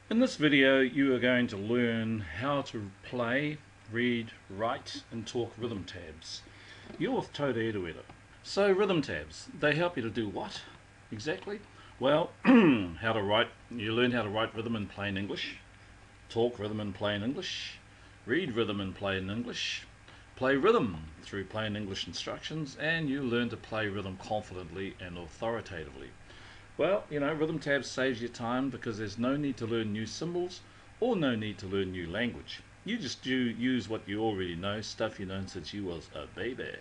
In this video you are going to learn how to play, read, write and talk rhythm tabs. You're with DoboDobo. So rhythm tabs, they help you to do what exactly? Well, how to write, you learn how to write rhythm in plain English, talk rhythm in plain English, read rhythm in plain English, play rhythm through plain English instructions, and you learn to play rhythm confidently and authoritatively. Well, rhythm tabs saves you time because there's no need to learn new symbols or no need to learn new language. You just use what you already know, stuff you've known since you was a baby.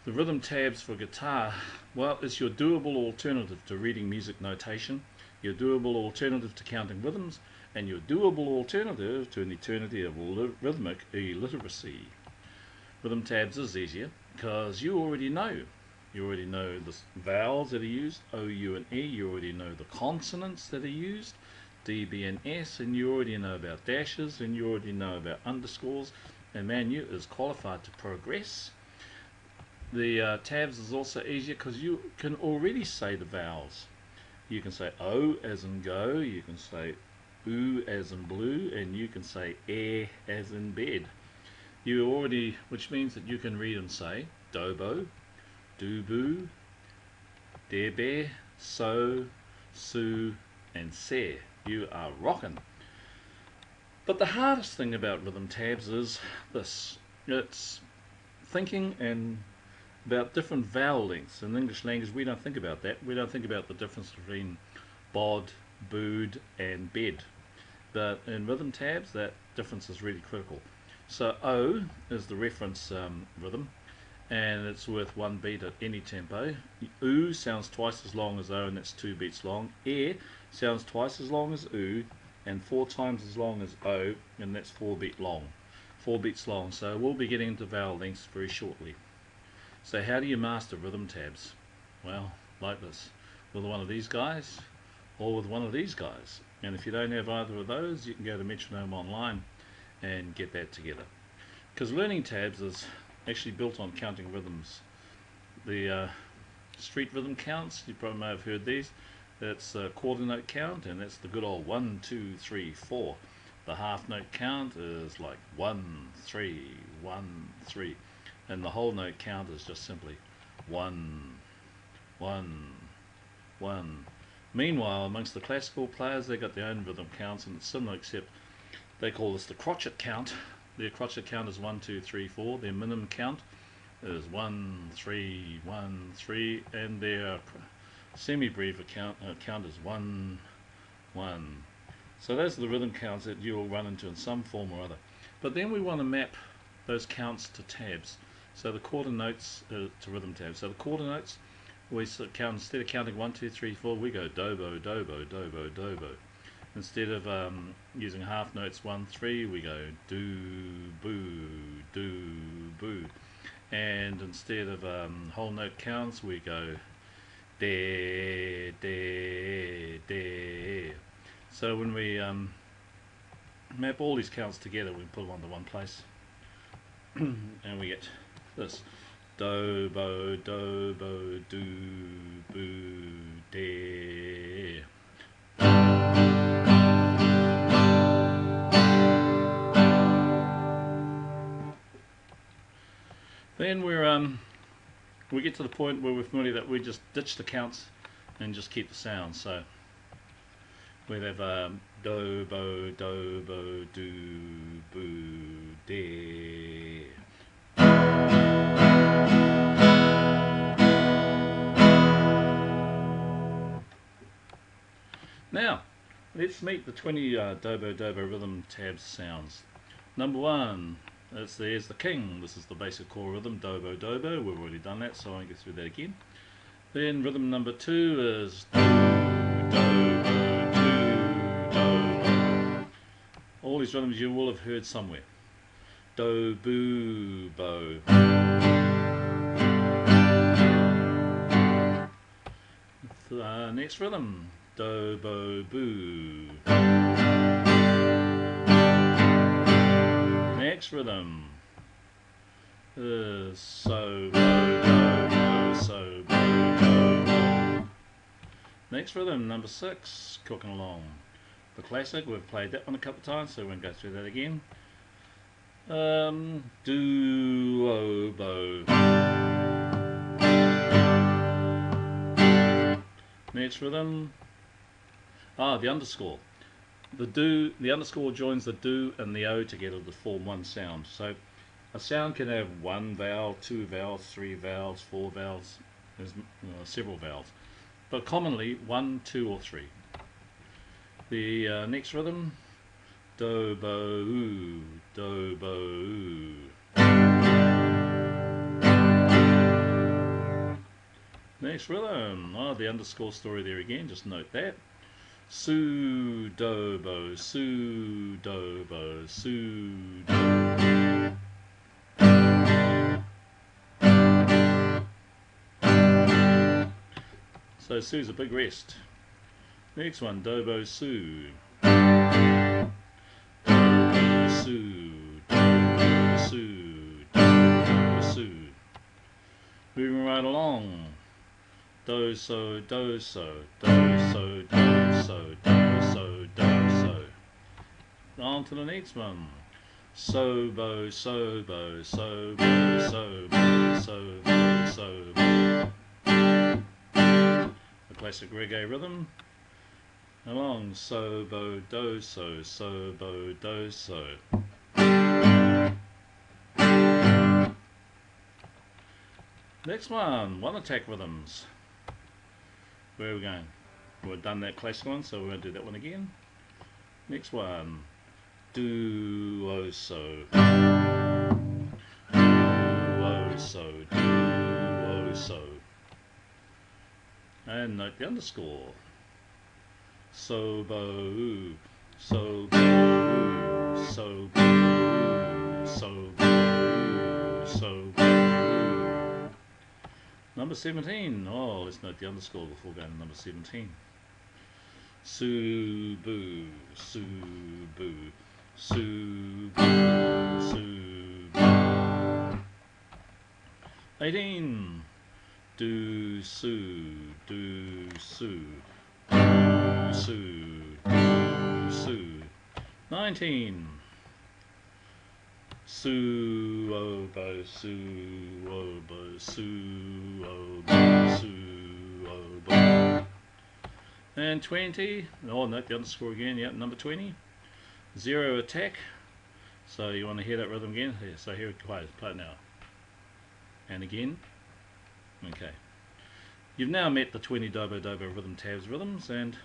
The rhythm tabs for guitar, well, it's your doable alternative to reading music notation, your doable alternative to counting rhythms, and your doable alternative to an eternity of rhythmic illiteracy. Rhythm tabs is easier because you already know. You already know the vowels that are used, O, U and E. You already know the consonants that are used, D, B and S, and you already know about dashes, and you already know about underscores, and man, you is qualified to progress. The tabs is also easier because you can already say the vowels. You can say O as in go, you can say U as in blue, and you can say E as in bed. Which means that you can read and say Dobo, Dubu, Debe, So, Su, and Se. You are rockin'. But the hardest thing about rhythm tabs is this. It's thinking and about different vowel lengths. In English language we don't think about that. We don't think about the difference between bod, bood, and bed. But in rhythm tabs that difference is really critical. So O is the reference rhythm, and it's worth one beat at any tempo. U sounds twice as long as O, and that's 2 beats long. E sounds twice as long as U and 4 times as long as O, and that's 4 beats long. So we'll be getting into vowel lengths very shortly. So how do you master rhythm tabs? Well, like this, with one of these guys or with one of these guys. And if you don't have either of those, you can go to Metronome Online and get that together. Because learning tabs is actually built on counting rhythms. The street rhythm counts, you probably may have heard these. That's a quarter note count, and that's the good old 1, 2, 3, 4. The half note count is like 1, 3, 1, 3, and the whole note count is just simply 1, 1, 1. Meanwhile, amongst the classical players, they got their own rhythm counts, and it's similar, except they call this the crotchet count. Their crotchet count is 1, 2, 3, 4. Their minimum count is 1, 3, 1, 3, and their semi-breve count is 1, 1. So those are the rhythm counts that you'll run into in some form or other. But then we want to map those counts to tabs. So the quarter notes to rhythm tabs. So the quarter notes, we count, instead of counting 1, 2, 3, 4, we go Dobo, Dobo, Dobo, Dobo. Instead of using half notes 1, 3, we go do, boo, do, boo. And instead of whole note counts, we go de, de, de. So when we map all these counts together, we put them onto one place, and we get this: Dobo, Dobo, do, boo, de. Then we get to the point where we're familiar that we just ditch the counts and just keep the sounds. So we have Dobo, Dobo, do, boo, de. Now let's meet the 20 DoboDobo rhythm tabs sounds. Number 1. There's the king. This is the basic core rhythm, Dobo Dobo. We've already done that, so I won't go through that again. Then rhythm number 2 is do, Dobo, do, Dobo. All these rhythms you will have heard somewhere. Do, boo, bo. Next rhythm, Dobo, boo. Next rhythm is so, bo, bo, bo, so, bo, bo. Next rhythm, number 6, cooking along. The classic. We've played that one a couple of times, so we won't go through that again. Do-o-bo. Next rhythm. The underscore. The underscore joins the do and the o together to form one sound. So a sound can have one vowel, two vowels, three vowels, four vowels. There's several vowels, but commonly one, two, or three. The next rhythm. Do-bo-oo, do-bo-oo. Next rhythm. The underscore story there again, just note that. Su-do-bo, su-do-bo, su-do-bo. So su's a big rest. Next one, do-bo-su. Do-bo-su, moving right along. Do-so, do-so, do-so, do-so, do-so, do-so. On to the next one. So-bo, so-bo, so-bo, so-bo, so-bo, so-bo. A classic reggae rhythm. Along. So-bo, do-so, so-bo, do-so. Next one attack rhythms. Where are we going? We've done that classic one, so we're going to do that one again. Next one. Do-o-so. Do-o-so. Do-o-so. And note the underscore. So-bo-oo. So-bo-oo. So-bo-oo. So-bo-oo. So-bo-oo. Number 17. Let's note the underscore before going to number 17. Su-boo, su-boo, su-boo, su-boo. 18. Do-su, do-su, do-su, do-su. 19. Su-o-bo, su-o-bo, su-o-bo, su-o-bo. And 20. Note the underscore again. Yep, number 20. Zero attack. So you want to hear that rhythm again? So here it plays. Play it now. And again. Okay. You've now met the 20 DoboDobo Rhythm tabs rhythms, and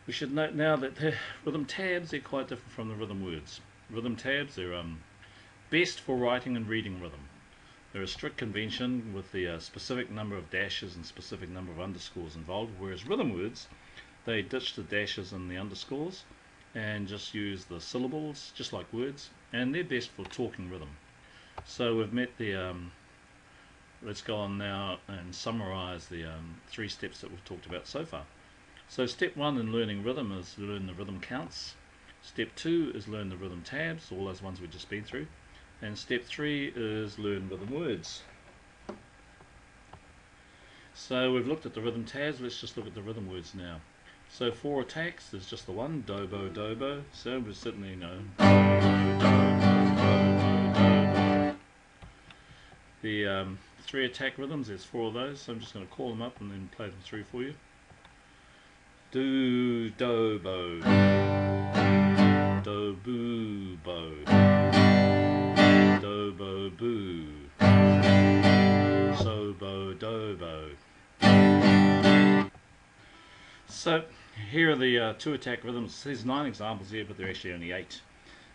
we should note now that the rhythm tabs are quite different from the rhythm words. Rhythm tabs are best for writing and reading rhythm. They're a strict convention with the specific number of dashes and specific number of underscores involved, whereas rhythm words, they ditch the dashes and the underscores and just use the syllables, just like words, and they're best for talking rhythm. So we've met the, let's go on now and summarize the 3 steps that we've talked about so far. So step 1 in learning rhythm is learn the rhythm counts. Step 2 is learn the rhythm tabs, all those ones we've just been through. And step 3 is learn rhythm words. So we've looked at the rhythm tabs, let's just look at the rhythm words now. So for attacks, there's just the one, DoboDobo. So we certainly know. The 3 attack rhythms, there's 4 of those, so I'm just going to call them up and then play them through for you. Do-dobo, do-boo-bo, do-bo-boo, so-bo-dobo. So here are the 2 attack rhythms. There's 9 examples here, but there are actually only 8.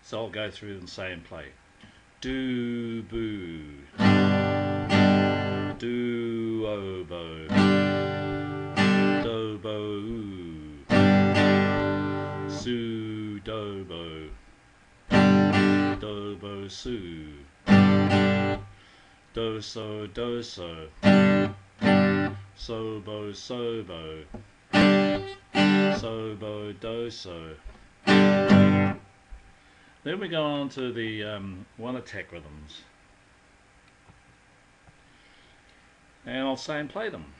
So I'll go through and say and play. Do-boo, do-obo, do-bo-oo, su-dobo, do-bo-su, do-so-do-so, so-bo-so-bo, so-bo-do-so. Then we go on to the 1 attack rhythms. And I'll say and play them.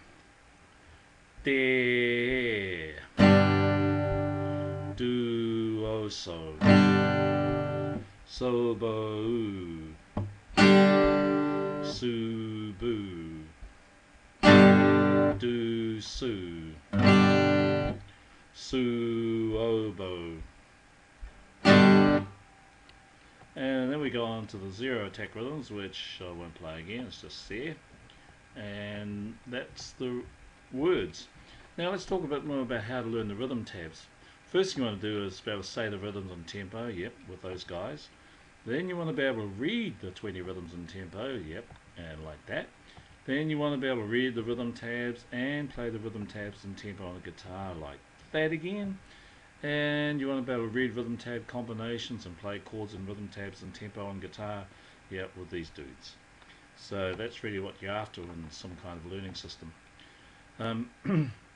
De, do, oh, so. So, bo, su, boo. Do, su. Su, oboe. And then we go on to the zero attack rhythms, which I won't play again, it's just there. And that's the words. Now let's talk a bit more about how to learn the rhythm tabs. First thing you want to do is be able to say the rhythms and tempo, yep, with those guys. Then you want to be able to read the 20 rhythms and tempo, yep, and like that. Then you want to be able to read the rhythm tabs and play the rhythm tabs and tempo on the guitar like that again. And you want to be able to read rhythm tab combinations and play chords and rhythm tabs and tempo on guitar, yep, with these dudes. So that's really what you're after in some kind of learning system.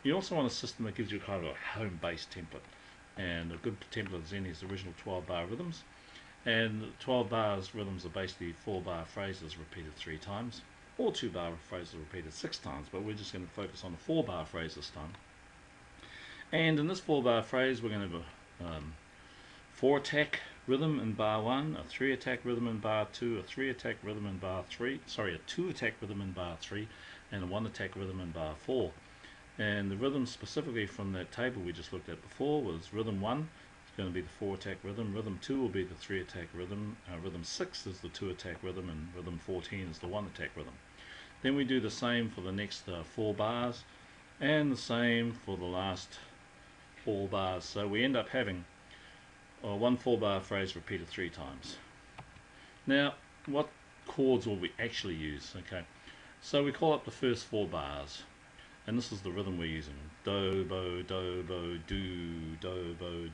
You also want a system that gives you kind of a home-based template. And a good template is any is the original 12-bar rhythms. And 12 bars rhythms are basically 4-bar phrases repeated 3 times, or 2-bar phrases repeated 6 times, but we're just going to focus on the 4-bar phrase this time. And in this 4-bar phrase we're going to have a 4-attack rhythm in bar 1, a 3-attack rhythm in bar 2, a 3-attack rhythm in bar 3, sorry, a 2-attack rhythm in bar 3, and a 1-attack rhythm in bar 4. And the rhythm specifically from that table we just looked at before was rhythm 1 is going to be the 4-attack rhythm, rhythm 2 will be the 3-attack rhythm, rhythm 6 is the 2-attack rhythm, and rhythm 14 is the 1-attack rhythm. Then we do the same for the next 4 bars, and the same for the last 4 bars. So we end up having one 4-bar phrase repeated 3 times. Now, what chords will we actually use? Okay, so we call up the first 4 bars. And this is the rhythm we're using. Do, bo, do, bo, do,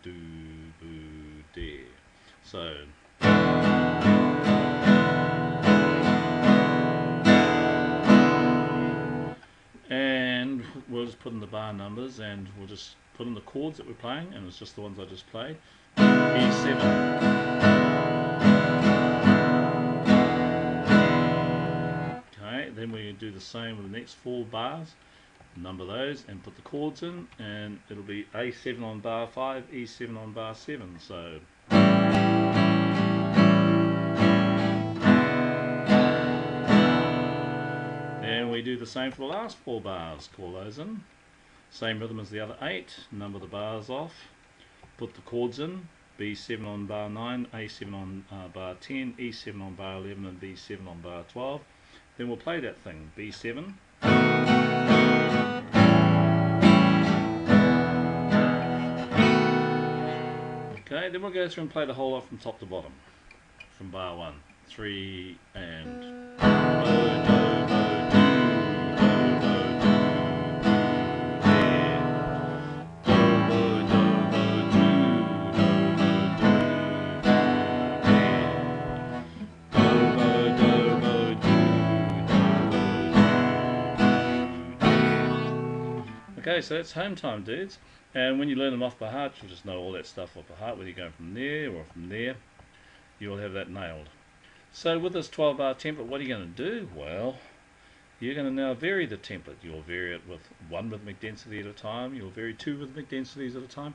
boo, de. So. And we'll just put in the bar numbers and we'll just put in the chords that we're playing, and it's just the ones I just played. E7. Okay, then we do the same with the next 4 bars. Number those and put the chords in, and it'll be A7 on bar 5, E7 on bar 7. So and we do the same for the last 4 bars. Call those in, same rhythm as the other 8, number the bars off, put the chords in, B7 on bar 9, A7 on bar 10, E7 on bar 11, and B7 on bar 12. Then we'll play that thing, B7. Okay, then we'll go through and play the whole lot from top to bottom, from bar 1, 3, and okay, so that's home time, dudes. And when you learn them off by heart, you'll just know all that stuff off by heart, whether you're going from there or from there, you'll have that nailed. So with this 12-bar template, what are you going to do? Well, you're going to now vary the template. You'll vary it with 1 rhythmic density at a time, you'll vary 2 rhythmic densities at a time,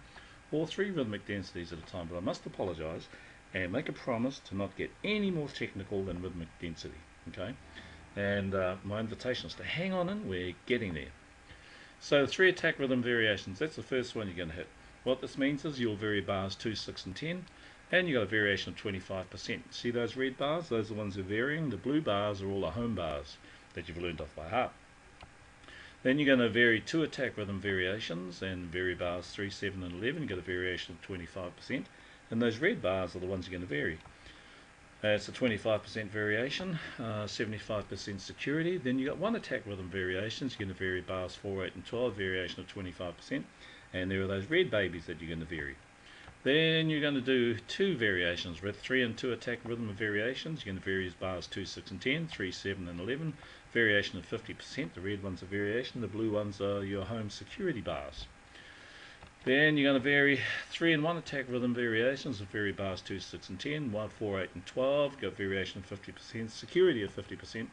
or 3 rhythmic densities at a time. But I must apologize and make a promise to not get any more technical than rhythmic density, okay? And my invitation is to hang on in, we're getting there. So 3 attack rhythm variations, that's the first one you're going to hit. What this means is you'll vary bars 2, 6 and 10, and you've got a variation of 25%. See those red bars? Those are the ones that are varying. The blue bars are all the home bars that you've learned off by heart. Then you're going to vary 2 attack rhythm variations and vary bars 3, 7 and 11. You get a variation of 25%, and those red bars are the ones you're going to vary. It's a 25% variation, 75% security. Then you got 1 attack rhythm variations. You're going to vary bars 4, 8 and 12, variation of 25%. And there are those red babies that you're going to vary. Then you're going to do 2 variations with 3 and 2 attack rhythm variations. You're going to vary bars 2, 6 and 10, 3, 7 and 11, variation of 50%. The red ones are variation, the blue ones are your home security bars. Then you're going to vary 3 and 1 attack rhythm variations of vary bars 2, 6 and 10, 1, 4, 8 and 12, got variation of 50%, security of 50%,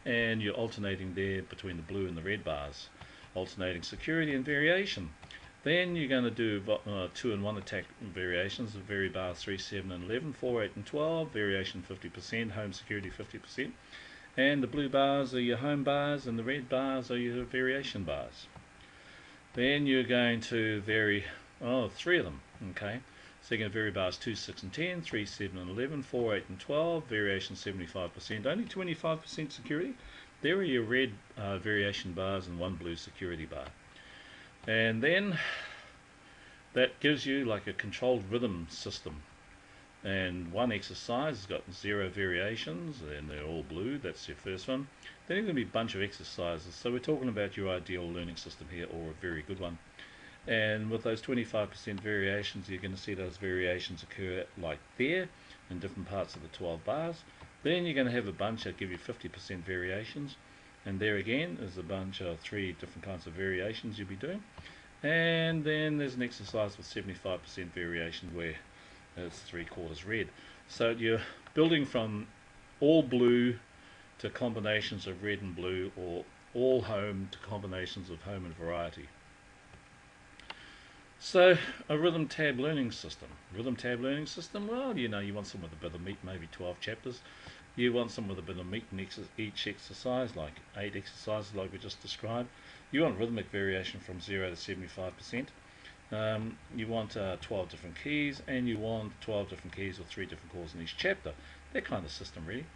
and you're alternating there between the blue and the red bars, alternating security and variation. Then you're going to do 2 and 1 attack variations of vary bars 3, 7 and 11, 4, 8 and 12, variation 50%, home security 50%. And the blue bars are your home bars and the red bars are your variation bars. Then you're going to vary 3 of them, okay? So you're going to vary bars 2, 6 and 10, 3, 7 and 11, 4, 8 and 12, variation 75%, only 25% security. There are your red variation bars and 1 blue security bar. And then that gives you like a controlled rhythm system. And one exercise has got 0 variations and they're all blue, that's your first one. Then there's going to be a bunch of exercises, so we're talking about your ideal learning system here, or a very good one. And with those 25% variations, you're going to see those variations occur like there in different parts of the 12 bars. Then you're going to have a bunch that give you 50% variations, and there again is a bunch of 3 different kinds of variations you'll be doing. And then there's an exercise with 75% variation where it's 3/4 red. So you're building from all blue to combinations of red and blue, or all home to combinations of home and variety. So a rhythm tab learning system. Rhythm tab learning system, well, you know, you want some with a bit of meat, maybe 12 chapters. You want some with a bit of meat in each exercise, like 8 exercises like we just described. You want rhythmic variation from 0 to 75%. You want 12 different keys, and you want 12 different keys with 3 different chords in each chapter. That kind of system, really.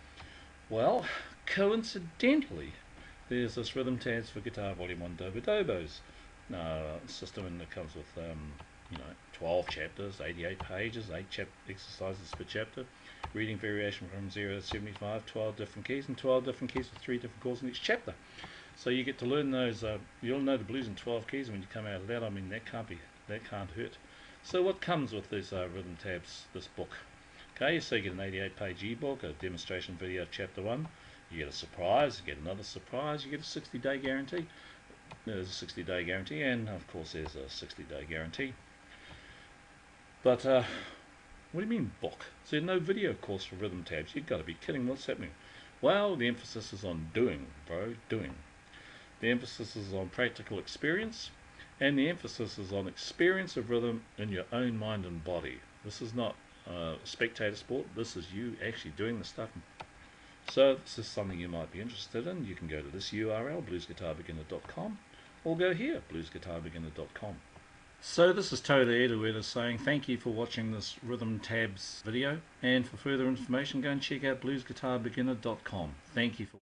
Well, coincidentally, there's this Rhythm Tabs for Guitar Volume 1 DoboDobo's system, and it comes with 12 chapters, 88 pages, 8 exercises per chapter, reading variation from 0 to 75, 12 different keys, and 12 different keys with 3 different chords in each chapter. So you get to learn those. You'll know the blues in 12 keys, and when you come out of that, I mean, that can't hurt. So what comes with these Rhythm Tabs, this book? Okay, so you get an 88-page ebook, a demonstration video of chapter 1. You get a surprise, you get another surprise, you get a 60-day guarantee. There's a 60-day guarantee, and of course there's a 60-day guarantee. But what do you mean book? So no video course for Rhythm Tabs. You've got to be kidding. What's happening? Well, the emphasis is on doing, bro, doing. The emphasis is on practical experience, and the emphasis is on experience of rhythm in your own mind and body. This is not spectator sport. This is you actually doing the stuff. So this is something you might be interested in. You can go to this URL, bluesguitarbeginner.com, or go here, bluesguitarbeginner.com. So this is Toda Edaweda saying thank you for watching this Rhythm Tabs video, and for further information go and check out bluesguitarbeginner.com. Thank you for